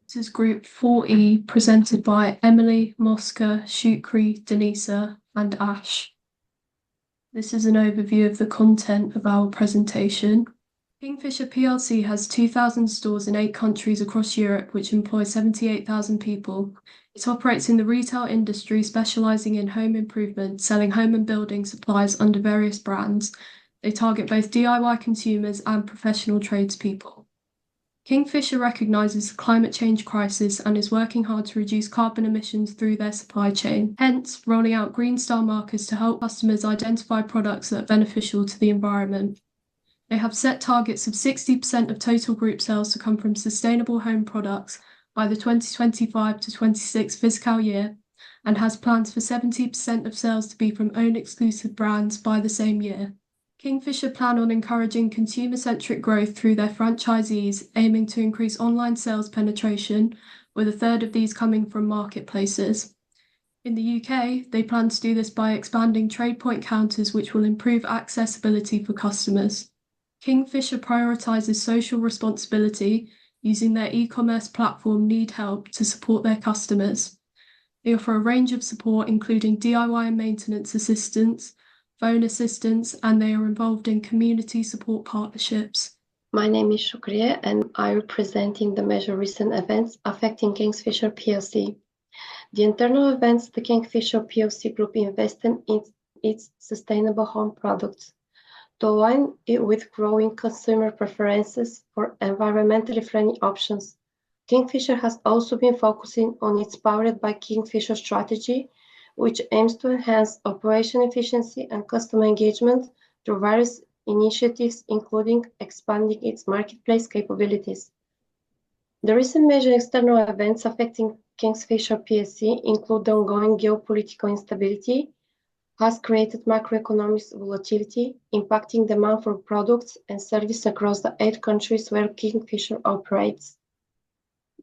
This is Group 4E, presented by Emily, Mosca, Shukri, Denisa, and Ash. This is an overview of the content of our presentation. Kingfisher plc has 2,000 stores in 8 countries across Europe, which employ 78,000 people. It operates in the retail industry, specialising in home improvement, selling home and building supplies under various brands. They target both DIY consumers and professional tradespeople. Kingfisher recognises the climate change crisis and is working hard to reduce carbon emissions through their supply chain, hence rolling out Green Star markers to help customers identify products that are beneficial to the environment. They have set targets of 60% of total group sales to come from sustainable home products by the 2025 to 26 fiscal year, and has plans for 70% of sales to be from own exclusive brands by the same year. Kingfisher plan on encouraging consumer-centric growth through their franchisees, aiming to increase online sales penetration, with a third of these coming from marketplaces. In the UK, they plan to do this by expanding trade point counters, which will improve accessibility for customers. Kingfisher prioritises social responsibility, using their e-commerce platform Need Help to support their customers. They offer a range of support, including DIY and maintenance assistance, phone assistance, and they are involved in community support partnerships. My name is Shukriye, and I'm presenting the major recent events affecting Kingfisher plc. The internal events the Kingfisher plc group invested in its sustainable home products. To align it with growing consumer preferences for environmentally friendly options, Kingfisher has also been focusing on its Powered by Kingfisher strategy, which aims to enhance operation efficiency and customer engagement through various initiatives, including expanding its marketplace capabilities. The recent major external events affecting Kingfisher plc include the ongoing geopolitical instability, has created macroeconomic volatility, impacting demand for products and services across the 8 countries where Kingfisher operates.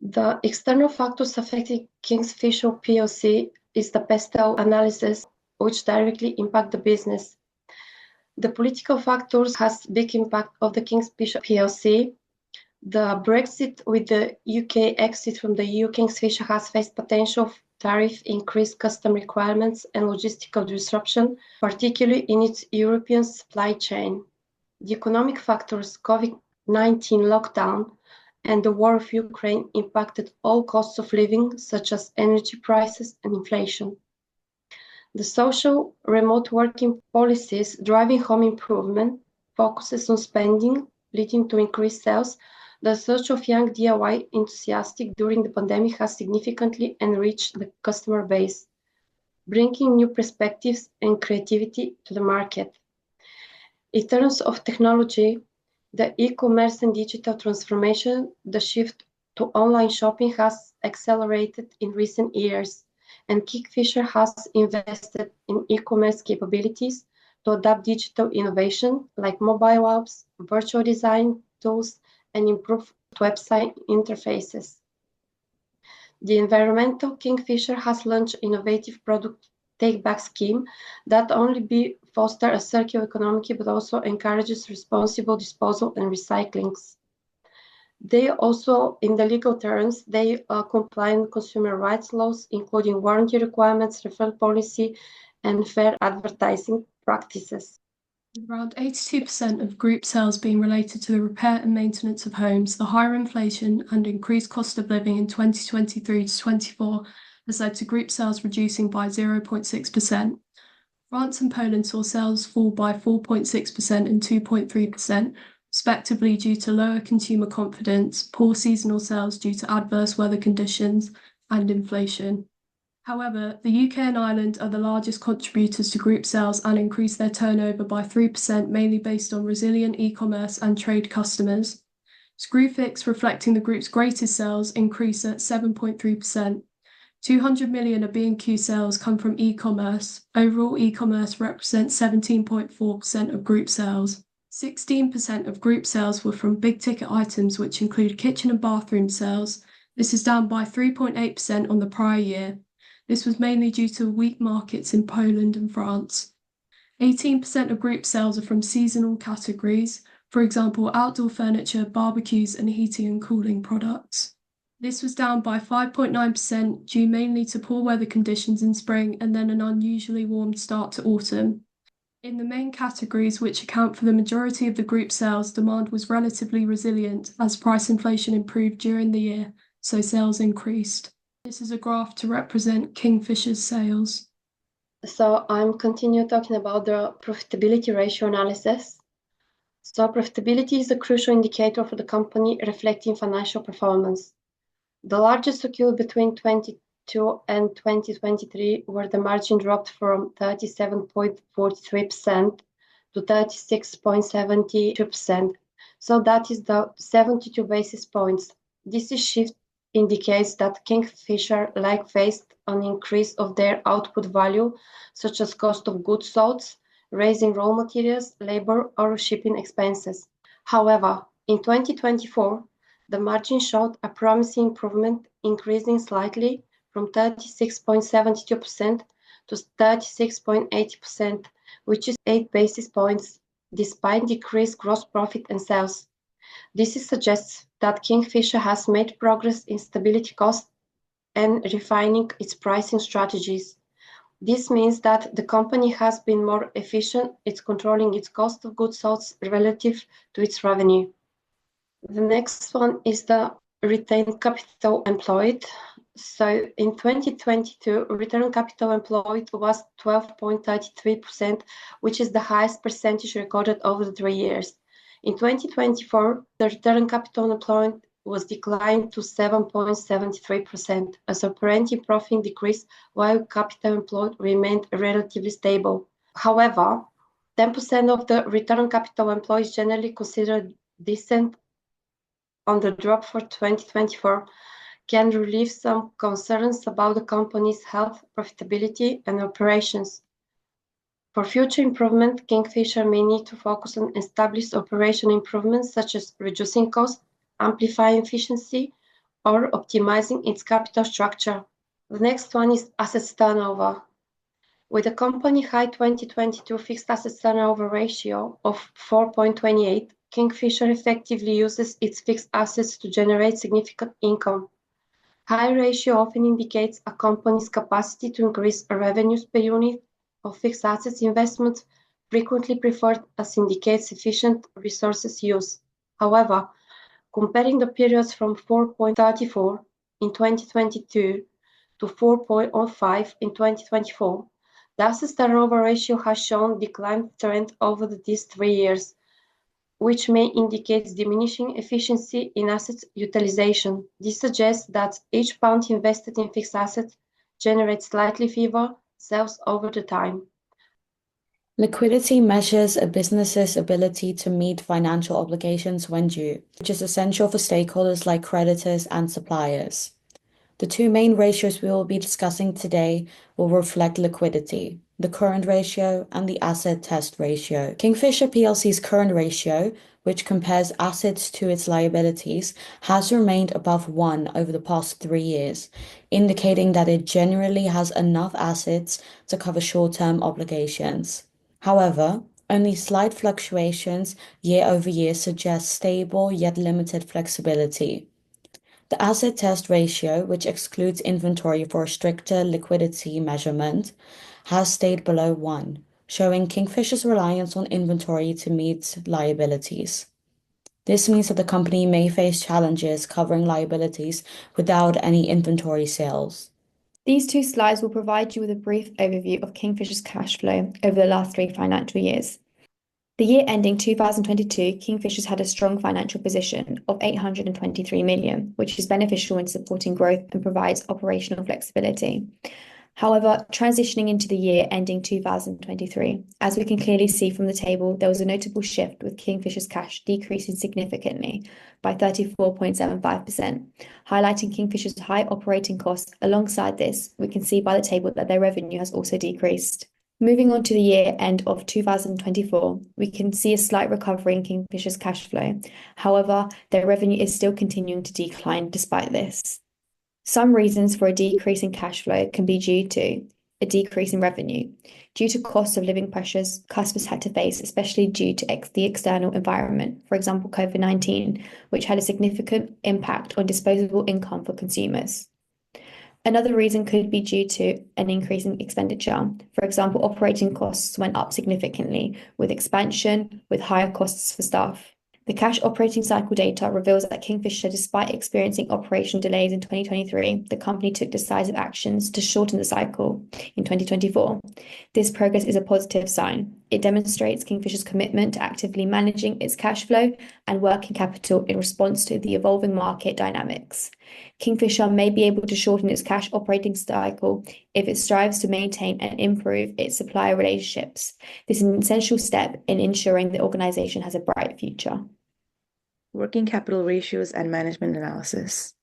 The external factors affecting Kingfisher plc is the pestle analysis, which directly impact the business. The political factors has big impact of the Kingfisher plc. The Brexit with the UK exit from the EU, Kingfisher has faced potential tariff increase, custom requirements, and logistical disruption, particularly in its European supply chain. The economic factors, COVID-19 lockdown, and the war of Ukraine impacted all costs of living, such as energy prices and inflation. The social remote working policies driving home improvement focuses on spending, leading to increased sales. The search of young DIY enthusiasts during the pandemic has significantly enriched the customer base, bringing new perspectives and creativity to the market. In terms of technology, the e-commerce and digital transformation, the shift to online shopping has accelerated in recent years, and Kingfisher has invested in e-commerce capabilities to adapt digital innovation like mobile apps, virtual design tools, and improve website interfaces. The environmental Kingfisher has launched innovative product take-back scheme that only foster a circular economy but also encourages responsible disposal and recycling. They also, in the legal terms, they comply with consumer rights laws, including warranty requirements, referral policy, and fair advertising practices. Around 82% of group sales being related to the repair and maintenance of homes, the higher inflation and increased cost of living in 2023 to 24 has led to group sales reducing by 0.6%. France and Poland saw sales fall by 4.6% and 2.3%, respectively, due to lower consumer confidence, poor seasonal sales due to adverse weather conditions, and inflation. However, the UK and Ireland are the largest contributors to group sales and increased their turnover by 3%, mainly based on resilient e-commerce and trade customers. Screwfix, reflecting the group's greatest sales, increased at 7.3%. 200 million of B&Q sales come from e-commerce. Overall, e-commerce represents 17.4% of group sales. 16% of group sales were from big-ticket items, which include kitchen and bathroom sales. This is down by 3.8% on the prior year. This was mainly due to weak markets in Poland and France. 18% of group sales are from seasonal categories, for example, outdoor furniture, barbecues, and heating and cooling products. This was down by 5.9% due mainly to poor weather conditions in spring and then an unusually warm start to autumn. In the main categories, which account for the majority of the group sales, demand was relatively resilient as price inflation improved during the year, so sales increased. This is a graph to represent Kingfisher's sales. So I'm continue talking about the profitability ratio analysis. So profitability is a crucial indicator for the company reflecting financial performance. The largest occurred between 2022 and 2023, where the margin dropped from 37.43% to 36.72%. So that is the 72 basis points. This shift indicates that Kingfisher faced an increase of their output value, such as cost of goods sold, raising raw materials, labor, or shipping expenses. However, in 2024, the margin showed a promising improvement, increasing slightly from 36.72% to 36.80%, which is 8 basis points, despite decreased gross profit and sales. This suggests that Kingfisher has made progress in stability costs and refining its pricing strategies. This means that the company has been more efficient in controlling its cost of goods sold relative to its revenue. The next one is the retained capital employed. So in 2022, return on capital employed was 12.33%, which is the highest percentage recorded over the 3 years. In 2024, the return on capital employed was declined to 7.73% as operating profit decreased while capital employed remained relatively stable. However, 10% of the return on capital employed is generally considered decent on the drop for 2024 can relieve some concerns about the company's health, profitability, and operations. For future improvement, Kingfisher may need to focus on established operational improvements such as reducing costs, amplifying efficiency, or optimizing its capital structure. The next one is assets turnover. With the company high 2022 fixed assets turnover ratio of 4.28, Kingfisher effectively uses its fixed assets to generate significant income. High ratio often indicates a company's capacity to increase revenues per unit of fixed assets investment, frequently preferred as indicates efficient resources use. However, comparing the periods from 4.34 in 2022 to 4.05 in 2024, the assets turnover ratio has shown decline trend over these 3 years, which may indicate diminishing efficiency in asset utilization. This suggests that each pound invested in fixed assets generates slightly fewer sales over the time. Liquidity measures a business's ability to meet financial obligations when due, which is essential for stakeholders like creditors and suppliers. The two main ratios we will be discussing today will reflect liquidity, the current ratio and the asset test ratio. Kingfisher plc's current ratio, which compares assets to its liabilities, has remained above 1 over the past 3 years, indicating that it generally has enough assets to cover short-term obligations. However, only slight fluctuations year over year suggest stable yet limited flexibility. The asset test ratio, which excludes inventory for a stricter liquidity measurement, has stayed below 1, showing Kingfisher's reliance on inventory to meet liabilities. This means that the company may face challenges covering liabilities without any inventory sales. These two slides will provide you with a brief overview of Kingfisher's cash flow over the last 3 financial years. The year ending 2022, Kingfisher's had a strong financial position of 823 million, which is beneficial in supporting growth and provides operational flexibility. However, transitioning into the year ending 2023, as we can clearly see from the table, there was a notable shift with Kingfisher's cash decreasing significantly by 34.75%, highlighting Kingfisher's high operating costs. Alongside this, we can see by the table that their revenue has also decreased. Moving on to the year end of 2024, we can see a slight recovery in Kingfisher's cash flow. However, their revenue is still continuing to decline despite this. Some reasons for a decrease in cash flow can be due to a decrease in revenue. Due to cost of living pressures customers had to face, especially due to the external environment, for example, COVID-19, which had a significant impact on disposable income for consumers. Another reason could be due to an increase in expenditure. For example, operating costs went up significantly with expansion, with higher costs for staff. The cash operating cycle data reveals that Kingfisher, despite experiencing operation delays in 2023, the company took decisive actions to shorten the cycle in 2024. This progress is a positive sign. It demonstrates Kingfisher's commitment to actively managing its cash flow and working capital in response to the evolving market dynamics. Kingfisher may be able to shorten its cash operating cycle if it strives to maintain and improve its supplier relationships. This is an essential step in ensuring the organization has a bright future. Working capital ratios and management analysis.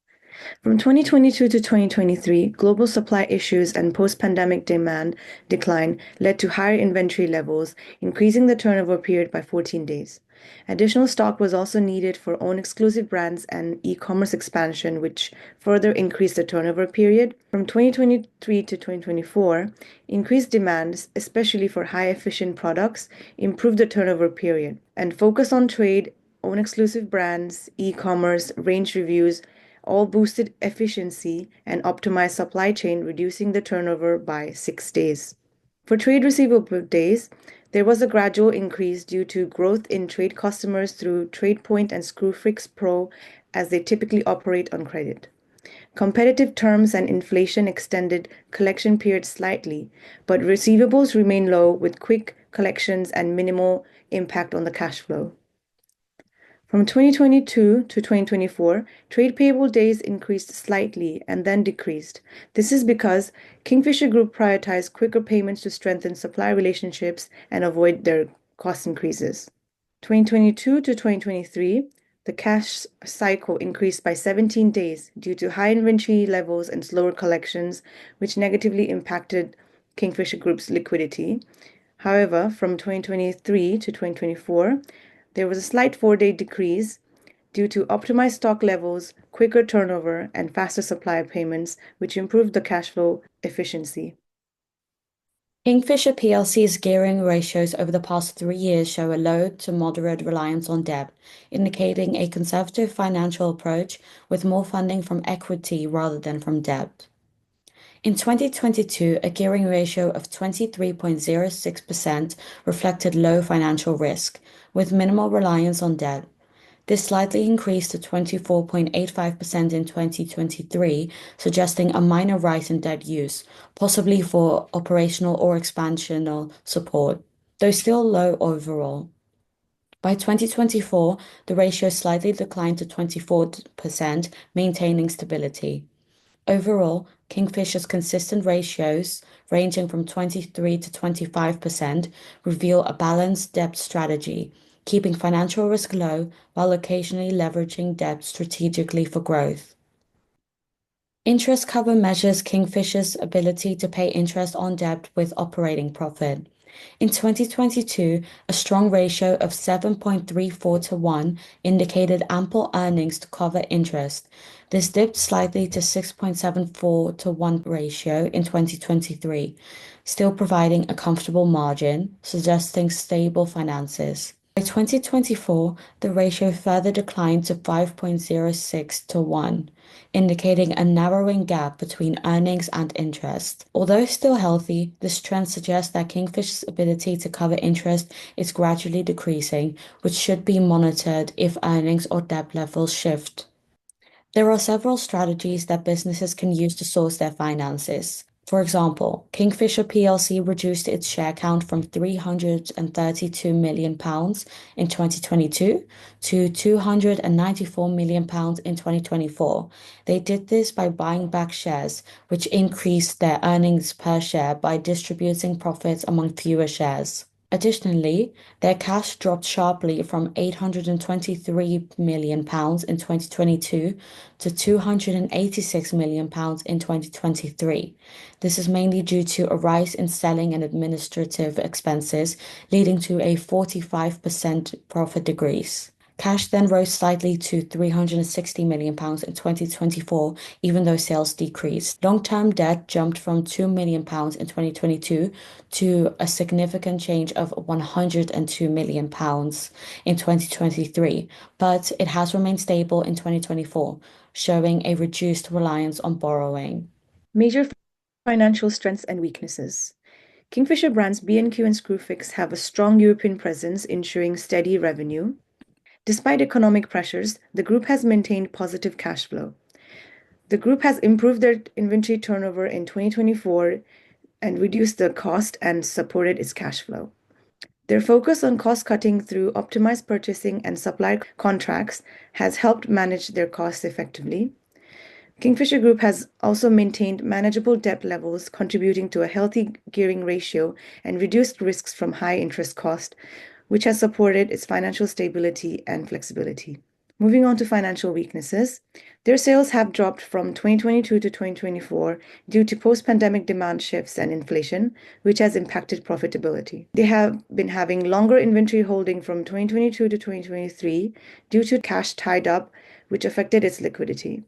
From 2022 to 2023, global supply issues and post-pandemic demand decline led to higher inventory levels, increasing the turnover period by 14 days. Additional stock was also needed for own exclusive brands and e-commerce expansion, which further increased the turnover period. From 2023 to 2024, increased demands, especially for high-efficient products, improved the turnover period, and focus on trade, own exclusive brands, e-commerce, range reviews, all boosted efficiency and optimized supply chain, reducing the turnover by 6 days. For trade receivable days, there was a gradual increase due to growth in trade customers through TradePoint and Screwfix Pro, as they typically operate on credit. Competitive terms and inflation extended collection periods slightly, but receivables remain low with quick collections and minimal impact on the cash flow. From 2022 to 2024, trade payable days increased slightly and then decreased. This is because Kingfisher Group prioritized quicker payments to strengthen supply relationships and avoid their cost increases. 2022 to 2023, the cash cycle increased by 17 days due to high inventory levels and slower collections, which negatively impacted Kingfisher Group's liquidity. However, from 2023 to 2024, there was a slight 4-day decrease due to optimized stock levels, quicker turnover, and faster supplier payments, which improved the cash flow efficiency. Kingfisher PLC's gearing ratios over the past 3 years show a low to moderate reliance on debt, indicating a conservative financial approach with more funding from equity rather than from debt. In 2022, a gearing ratio of 23.06% reflected low financial risk, with minimal reliance on debt. This slightly increased to 24.85% in 2023, suggesting a minor rise in debt use, possibly for operational or expansional support, though still low overall. By 2024, the ratio slightly declined to 24%, maintaining stability. Overall, Kingfisher's consistent ratios, ranging from 23 to 25%, reveal a balanced debt strategy, keeping financial risk low while occasionally leveraging debt strategically for growth. Interest cover measures Kingfisher's ability to pay interest on debt with operating profit. In 2022, a strong ratio of 7.34 to 1 indicated ample earnings to cover interest. This dipped slightly to 6.74 to 1 ratio in 2023, still providing a comfortable margin, suggesting stable finances. By 2024, the ratio further declined to 5.06 to 1, indicating a narrowing gap between earnings and interest. Although still healthy, this trend suggests that Kingfisher's ability to cover interest is gradually decreasing, which should be monitored if earnings or debt levels shift. There are several strategies that businesses can use to source their finances. For example, Kingfisher plc reduced its share count from £332 million in 2022 to £294 million in 2024. They did this by buying back shares, which increased their earnings per share by distributing profits among fewer shares. Additionally, their cash dropped sharply from £823 million in 2022 to £286 million in 2023. This is mainly due to a rise in selling and administrative expenses, leading to a 45% profit decrease. Cash then rose slightly to £360 million in 2024, even though sales decreased. Long-term debt jumped from £2 million in 2022 to a significant change of £102 million in 2023, but it has remained stable in 2024, showing a reduced reliance on borrowing. Major financial strengths and weaknesses. Kingfisher brands B&Q and Screwfix have a strong European presence, ensuring steady revenue. Despite economic pressures, the group has maintained positive cash flow. The group has improved their inventory turnover in 2024 and reduced the cost and supported its cash flow. Their focus on cost cutting through optimized purchasing and supply contracts has helped manage their costs effectively. Kingfisher Group has also maintained manageable debt levels, contributing to a healthy gearing ratio and reduced risks from high interest cost, which has supported its financial stability and flexibility. Moving on to financial weaknesses, their sales have dropped from 2022 to 2024 due to post-pandemic demand shifts and inflation, which has impacted profitability. They have been having longer inventory holding from 2022 to 2023 due to cash tied up, which affected its liquidity.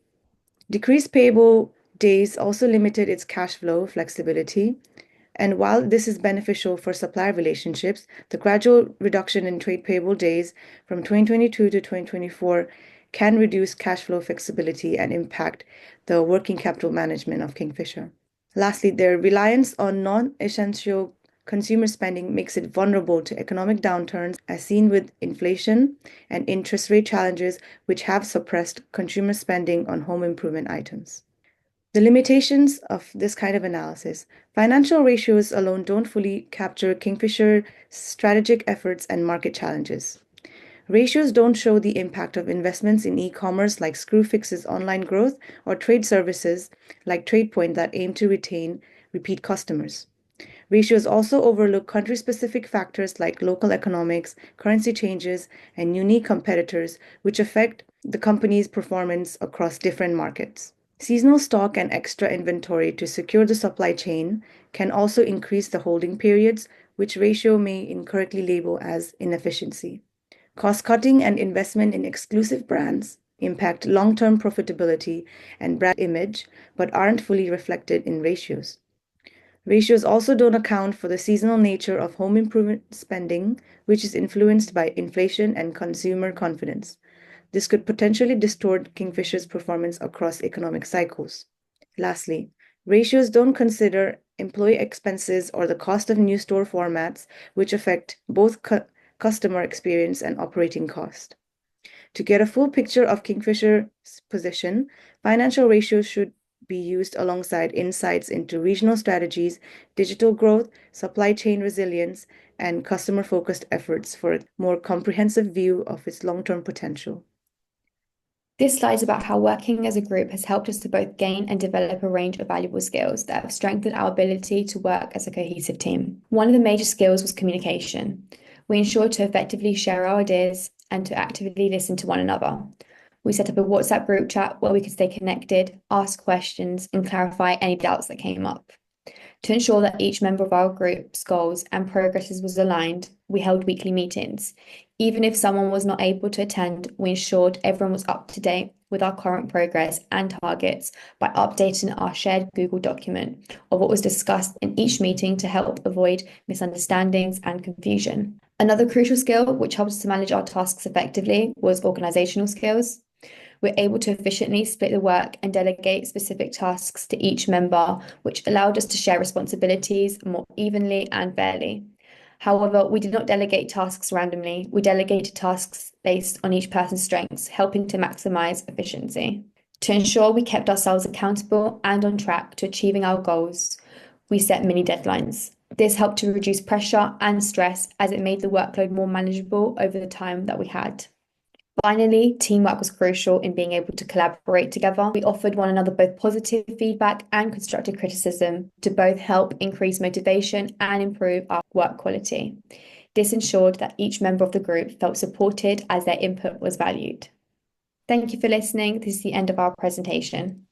Decreased payable days also limited its cash flow flexibility. And while this is beneficial for supplier relationships, the gradual reduction in trade payable days from 2022 to 2024 can reduce cash flow flexibility and impact the working capital management of Kingfisher. Lastly, their reliance on non-essential consumer spending makes it vulnerable to economic downturns, as seen with inflation and interest rate challenges, which have suppressed consumer spending on home improvement items. The limitations of this kind of analysis. Financial ratios alone don't fully capture Kingfisher's strategic efforts and market challenges. Ratios don't show the impact of investments in e-commerce like Screwfix's online growth or trade services like TradePoint that aim to retain repeat customers. Ratios also overlook country-specific factors like local economics, currency changes, and unique competitors, which affect the company's performance across different markets. Seasonal stock and extra inventory to secure the supply chain can also increase the holding periods, which ratio may incorrectly label as inefficiency. Cost-cutting and investment in exclusive brands impact long-term profitability and brand image, but aren't fully reflected in ratios. Ratios also don't account for the seasonal nature of home improvement spending, which is influenced by inflation and consumer confidence. This could potentially distort Kingfisher's performance across economic cycles. Lastly, ratios don't consider employee expenses or the cost of new store formats, which affect both customer experience and operating cost. To get a full picture of Kingfisher's position, financial ratios should be used alongside insights into regional strategies, digital growth, supply chain resilience, and customer-focused efforts for a more comprehensive view of its long-term potential. This slide is about how working as a group has helped us to both gain and develop a range of valuable skills that have strengthened our ability to work as a cohesive team. One of the major skills was communication. We ensured to effectively share our ideas and to actively listen to one another. We set up a WhatsApp group chat where we could stay connected, ask questions, and clarify any doubts that came up. To ensure that each member of our group's goals and progresses was aligned, we held weekly meetings. Even if someone was not able to attend, we ensured everyone was up to date with our current progress and targets by updating our shared Google document of what was discussed in each meeting to help avoid misunderstandings and confusion. Another crucial skill which helped us to manage our tasks effectively was organizational skills. We're able to efficiently split the work and delegate specific tasks to each member, which allowed us to share responsibilities more evenly and fairly. However, we did not delegate tasks randomly. We delegated tasks based on each person's strengths, helping to maximize efficiency. To ensure we kept ourselves accountable and on track to achieving our goals, we set mini deadlines. This helped to reduce pressure and stress as it made the workload more manageable over the time that we had. Finally, teamwork was crucial in being able to collaborate together. We offered one another both positive feedback and constructive criticism to both help increase motivation and improve our work quality. This ensured that each member of the group felt supported as their input was valued. Thank you for listening. This is the end of our presentation.